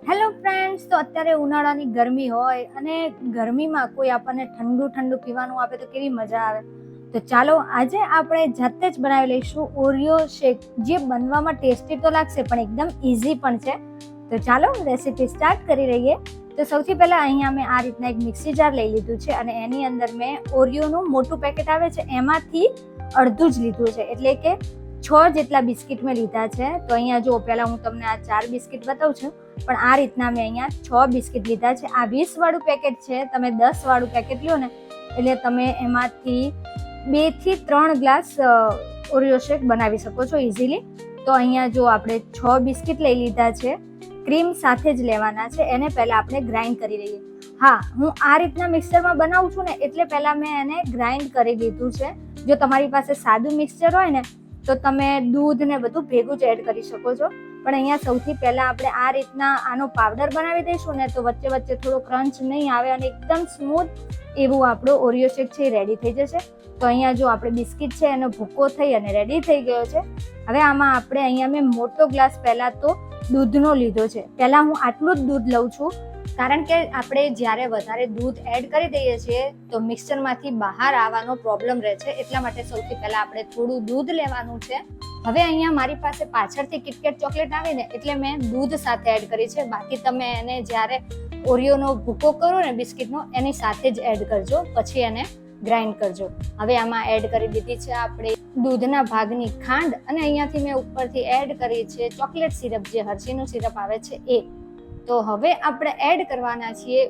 Hello friends, તો અત્યારે ઉનાળાની ગરમી હોય અને ગરમીમાં કોઈ આપણને ઠંડુ ઠંડુ પીવાનું આપે તો કેવી મજા આવે. તો ચાલો આજે આપણે જાતે જ બનાવી લઈશું ઓરિયો શેક, જે બનવામાં ટેસ્ટી તો લાગશે પણ એકદમ ઇઝી પણ છે. તો ચાલો રેસીપી સ્ટાર્ટ કરી રહીએ. તો સૌથી પહેલા અહીંયા મેં આ રીતના એક મિક્સી જાર લઈ લીધું છે અને એની અંદર મેં ઓરિયોનું મોટું પેકેટ આવે છે એમાંથી અડધું જ લીધું છે, એટલે કે 6 જેટલા બિસ્કિટ મેં લીધા છે. તો અહીંયા જો પહેલા હું તમને આ 4 બિસ્કિટ બતાવું છું, પણ આ રીતના મેં અહીંયા 6 બિસ્કિટ લીધા છે. આ 20 વાળું પેકેટ છે, તમે 10 વાળું પેકેટ લ્યો ને એટલે તમે એમાંથી 2 થી 3 ગ્લાસ ઓરિયો શેક બનાવી શકો છો ઇઝીલી. તો અહીંયા જો આપણે 6 બિસ્કિટ લઈ લીધા છે, ક્રીમ સાથે જ લેવાના છે. એને પહેલા આપણે ગ્રાઇન્ડ કરી લઈએ. હા, હું આ રીતના મિક્સરમાં બનાવું છું ને એટલે પહેલા મેં એને ગ્રાઇન્ડ કરી લીધું છે. જો તમારી પાસે સાદું મિક્સચર હોય ને તો તમે દૂધ ને બધું ભેગું જ એડ કરી શકો છો, પણ અહીંયા સૌથી પહેલા આપણે આ રીતના આનો પાવડર બનાવી દઈશું ને તો વચ્ચે વચ્ચે થોડો ક્રંચ નહીં આવે અને એકદમ સ્મૂથ એવું આપણો ઓરિયો શેક છે એ રેડી થઈ જશે. તો અહીંયા જો આપણે બિસ્કિટ છે એનો ભૂકો થઈ અને રેડી થઈ ગયો છે. હવે આમાં આપણે અહીંયા મેં મોટો ગ્લાસ પહેલા તો દૂધનો લીધો છે. પહેલા હું આટલું જ દૂધ લઉં છું, કારણ કે આપણે જ્યારે વધારે દૂધ એડ કરી દઈએ છીએ તો મિક્સચરમાંથી બહાર આવવાનો પ્રોબ્લેમ રહે છે, એટલા માટે સૌથી પહેલા આપણે થોડું દૂધ લેવાનું છે. હવે અહીંયા મારી પાસે પાછળથી કિટકેટ ચોકલેટ આવે ને એટલે મેં દૂધ સાથે એડ કરી છે. બાકી તમે એને જ્યારે ઓરિયોનો ભૂકો કરો ને બિસ્કિટનો એની સાથે જ એડ કરજો, પછી એને ગ્રાઇન્ડ કરજો. હવે આમાં એડ કરી દીધી છે આપણે દૂધના ભાગની ખાંડ અને અહીંયાથી મેં ઉપરથી એડ કરી છે ચોકલેટ સિરપ, જે હર્શીનું સિરપ આવે છે એ. તો હવે આપણે એડ કરવાના છીએ,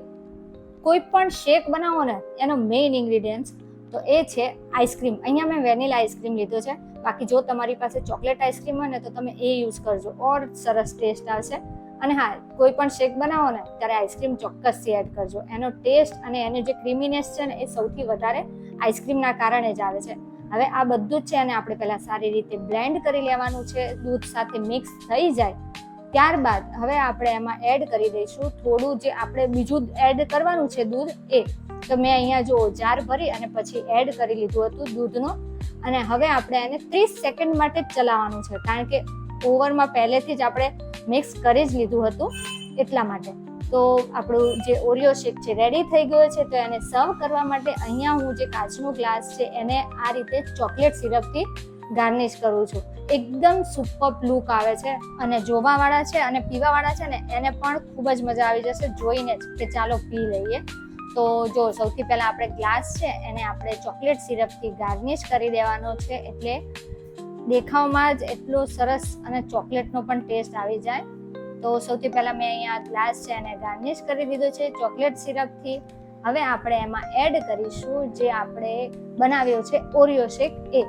કોઈ પણ શેક બનાવો ને એનો મેઇન ઇન્ગ્રીડિયન્ટ તો એ છે આઈસ્ક્રીમ. અહીંયા મેં વેનીલા આઈસ્ક્રીમ લીધો છે, બાકી જો તમારી પાસે ચોકલેટ આઈસ્ક્રીમ હોય ને તો તમે એ યુઝ કરજો, ઓર સરસ ટેસ્ટ આવશે. અને હા, કોઈ પણ શેક બનાવો ને ત્યારે આઈસ્ક્રીમ ચોક્કસથી એડ કરજો. એનો ટેસ્ટ અને એની જે ક્રીમીનેસ છે ને એ સૌથી વધારે આઈસ્ક્રીમના કારણે જ આવે છે. હવે આ બધું જ છે અને આપણે પહેલા સારી રીતે બ્લેન્ડ કરી લેવાનું છે. દૂધ સાથે મિક્સ થઈ જાય ત્યારબાદ હવે આપણે એમાં એડ કરી દઈશું થોડું જે આપણે બીજું એડ કરવાનું છે દૂધ એ. તો મેં અહીંયા જો જાર ભરી અને પછી એડ કરી લીધું હતું દૂધનો, અને હવે આપણે એને 30 સેકન્ડ માટે જ ચલાવવાનું છે, કારણ કે ઓવરમાં પહેલેથી જ આપણે મિક્સ કરી જ લીધું હતું એટલા માટે. તો આપણું જે ઓરિયો શેક છે રેડી થઈ ગયો છે. તો એને સર્વ કરવા માટે અહીંયા હું જે કાચનો ગ્લાસ છે એને આ રીતે ચોકલેટ સિરપથી ગાર્નિશ કરું છું. એકદમ સુપર લુક આવે છે અને જોવાવાળા છે અને પીવાવાળા છે ને એને પણ ખૂબ જ મજા આવી જશે જોઈને જ કે ચાલો પી લઈએ. તો જો સૌથી પહેલા આપણે ગ્લાસ છે એને આપણે ચોકલેટ સિરપથી ગાર્નિશ કરી દેવાનો છે, એટલે દેખાવમાં જ એટલો સરસ અને ચોકલેટનો પણ ટેસ્ટ આવી જાય. તો સૌથી પહેલા મેં અહીંયા ગ્લાસ છે એને ગાર્નિશ કરી દીધો છે ચોકલેટ સિરપથી. હવે આપણે એમાં એડ કરીશું જે આપણે બનાવ્યો છે ઓરિયો શેક એ.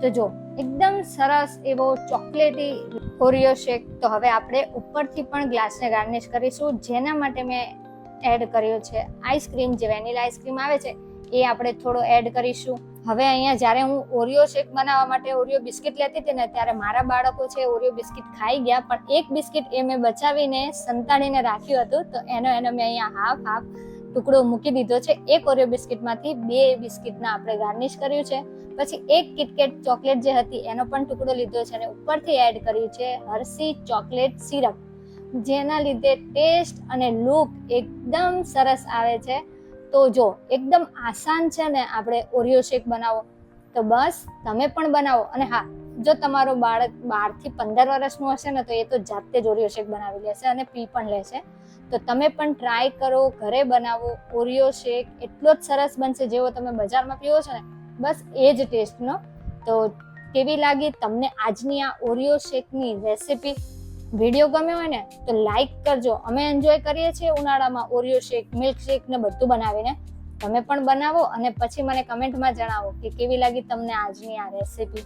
તો જો એકદમ સરસ એવો ચોકલેટી ઓરિયો શેક. તો હવે આપણે ઉપરથી પણ ગ્લાસને ગાર્નિશ કરીશું, જેના માટે મેં એડ કર્યો છે આઈસ્ક્રીમ, જે વેનીલા આઈસ્ક્રીમ આવે છે એ આપણે થોડો એડ કરીશું. હવે અહીંયા જ્યારે હું ઓરિયો શેક બનાવવા માટે ઓરિયો બિસ્કિટ લેતી હતી ને ત્યારે મારા બાળકો છે ઓરિયો બિસ્કિટ ખાઈ ગયા, પણ એક બિસ્કિટ એ મેં બચાવીને સંતાડીને રાખ્યું હતું, તો એનો મેં અહીંયા હાફ ટુકડો મૂકી દીધો છે. એક ઓરિયો બિસ્કિટમાંથી 2 બિસ્કિટના આપણે ગાર્નિશ કર્યું છે. પછી એક કિટકેટ ચોકલેટ જે હતી એનો પણ ટુકડો લીધો છે અને ઉપરથી એડ કર્યું છે હર્શી ચોકલેટ સિરપ, જેના લીધે ટેસ્ટ અને લુક એકદમ સરસ આવે છે. તો જો એકદમ આસાન છે ને આપણે ઓરિયો શેક બનાવો, તો બસ તમે પણ બનાવો. અને હા, જો તમારો બાળક 12 થી 15 વર્ષનું હશે ને તો એ તો જાતે જ ઓરિયો શેક બનાવી લેશે અને પી પણ લેશે. તો તમે પણ ટ્રાય કરો, ઘરે બનાવો. ઓરિયો શેક એટલો જ સરસ બનશે જેવો તમે બજારમાં પીવો છો ને બસ એ જ ટેસ્ટનો. તો કેવી લાગી તમને આજની આ ઓરિયો શેકની રેસીપી? વિડીયો ગમ્યો હોય ને તો લાઈક કરજો. અમે એન્જોય કરીએ છીએ ઉનાળામાં ઓરિયો શેક, મિલ્ક શેક ને બધું બનાવીને. તમે પણ બનાવો અને પછી મને કમેન્ટમાં જણાવો કે કેવી લાગી તમને આજની આ રેસીપી.